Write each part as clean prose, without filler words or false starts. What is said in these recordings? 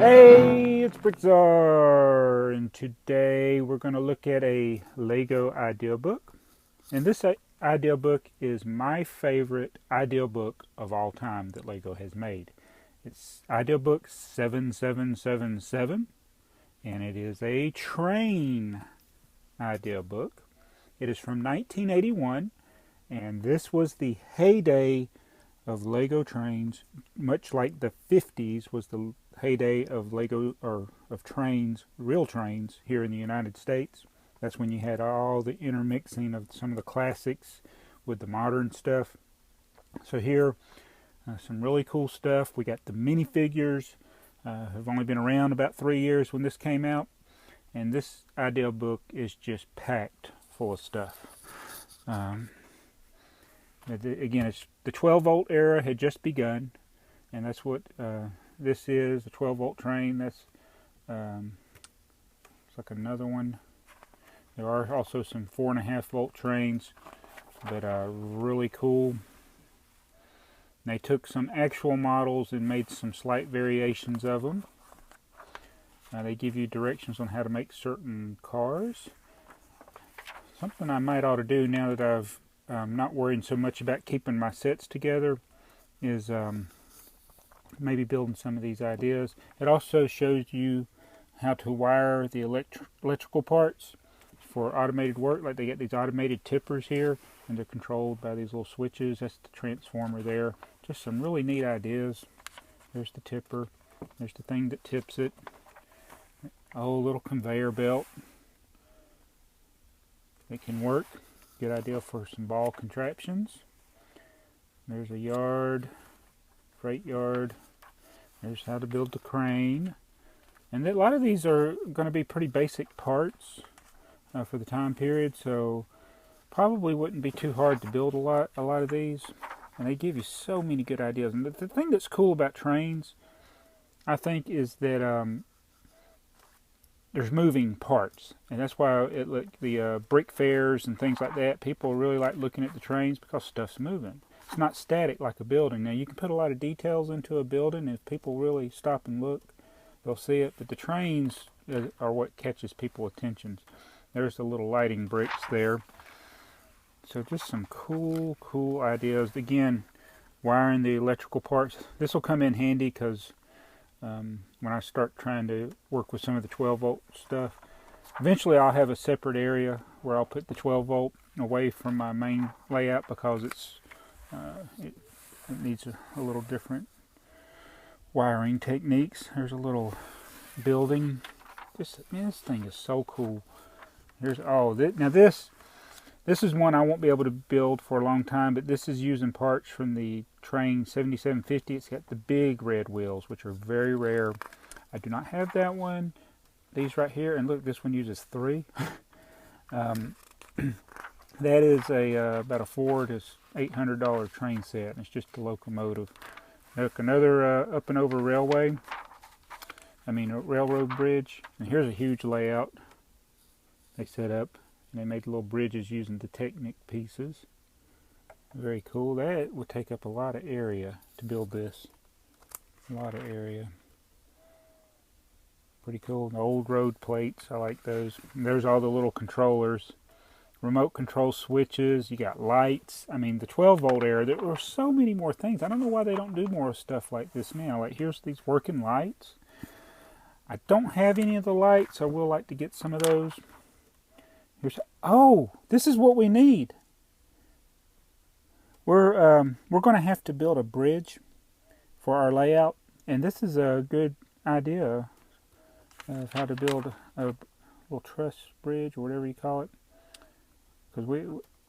Hey, it's BrickTsar, and today we're going to look at a Lego idea book. And this idea book is my favorite idea book of all time that Lego has made. It's idea book 7777, and it is a train idea book. It is from 1981, and this was the heyday of Lego trains, much like the 50s was the heyday of Lego, or of trains, real trains here in the United States. That's when you had all the intermixing of some of the classics with the modern stuff. So here, some really cool stuff. We got the minifigures, have only been around about 3 years when this came out, and this idea book is just packed full of stuff. Again, it's the 12-volt era had just begun, and that's what this is, a 12-volt train. That's it's like another one. There are also some 4.5-volt trains that are really cool. And they took some actual models and made some slight variations of them. They give you directions on how to make certain cars. Something I might ought to do now that I've not worrying so much about keeping my sets together is maybe building some of these ideas. It also shows you how to wire the electrical parts for automated work. Like they get these automated tippers here, and they're controlled by these little switches. That's the transformer there. Just some really neat ideas. There's the tipper. There's the thing that tips it. Oh, little conveyor belt. It can work. Good idea for some ball contraptions. There's a yard, freight yard. There's how to build the crane. And a lot of these are going to be pretty basic parts for the time period, so probably wouldn't be too hard to build a lot of these. And they give you so many good ideas. And the thing that's cool about trains, I think, is that there's moving parts, and that's why the brick fairs and things like that, people really like looking at the trains because stuff's moving. It's not static like a building. Now you can put a lot of details into a building, and if people really stop and look, they'll see it. But the trains are what catches people's attention. There's the little lighting bricks there. So just some cool ideas. Again, wiring the electrical parts. This will come in handy because when I start trying to work with some of the 12-volt stuff, eventually I'll have a separate area where I'll put the 12-volt away from my main layout because it needs a little different wiring techniques. There's a little building. Man, this thing is so cool. Now this is one I won't be able to build for a long time, but this is using parts from the train 7750. It's got the big red wheels, which are very rare. I do not have that one. These right here, and look, this one uses 3. That is about a $400 to $800 train set, and it's just a locomotive. Look, another up and over a railroad bridge. And here's a huge layout they set up. And they made little bridges using the Technic pieces. Very cool. That would take up a lot of area to build this. A lot of area. Pretty cool. The old road plates, I like those. And there's all the little controllers. Remote control switches. You got lights. I mean, the 12-volt era, there were so many more things. I don't know why they don't do more stuff like this now. Like, here's these working lights. I don't have any of the lights. I will like to get some of those. This is what we need. We're going to have to build a bridge for our layout, and this is a good idea of how to build a little truss bridge or whatever you call it. Because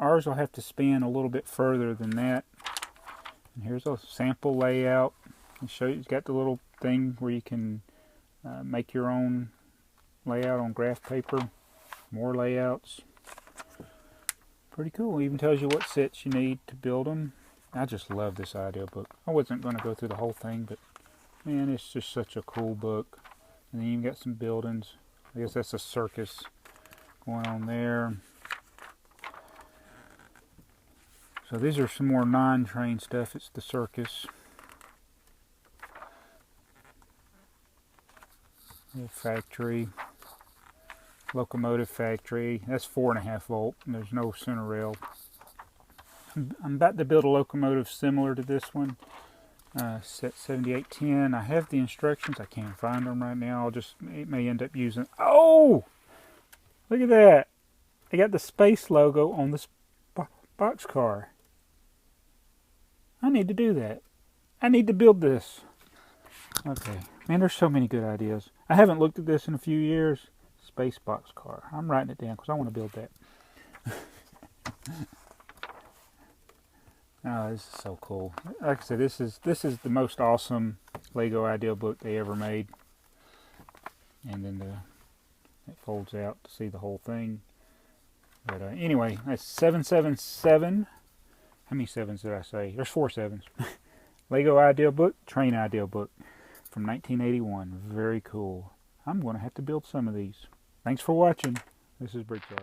ours will have to span a little bit further than that. And here's a sample layout. It's got the little thing where you can make your own layout on graph paper. More layouts. Pretty cool. It even tells you what sets you need to build them. I just love this idea book. I wasn't going to go through the whole thing, but man, it's just such a cool book. And then you've got some buildings. I guess that's a circus going on there. So these are some more non-train stuff. It's the circus. The factory. Locomotive factory. That's 4.5 volt. And there's no center rail. I'm about to build a locomotive similar to this one. Set 7810. I have the instructions. I can't find them right now. It may end up using... Oh! Look at that. I got the space logo on this boxcar. I need to do that. I need to build this. Okay. Man, there's so many good ideas. I haven't looked at this in a few years. Space boxcar. I'm writing it down because I want to build that. Oh, this is so cool. Like I said, this is the most awesome Lego idea book they ever made. And then it folds out to see the whole thing. But anyway, that's 777. How many sevens did I say? There's 4 sevens. Lego idea book, train idea book from 1981. Very cool. I'm going to have to build some of these. Thanks for watching. This is BrickTsar.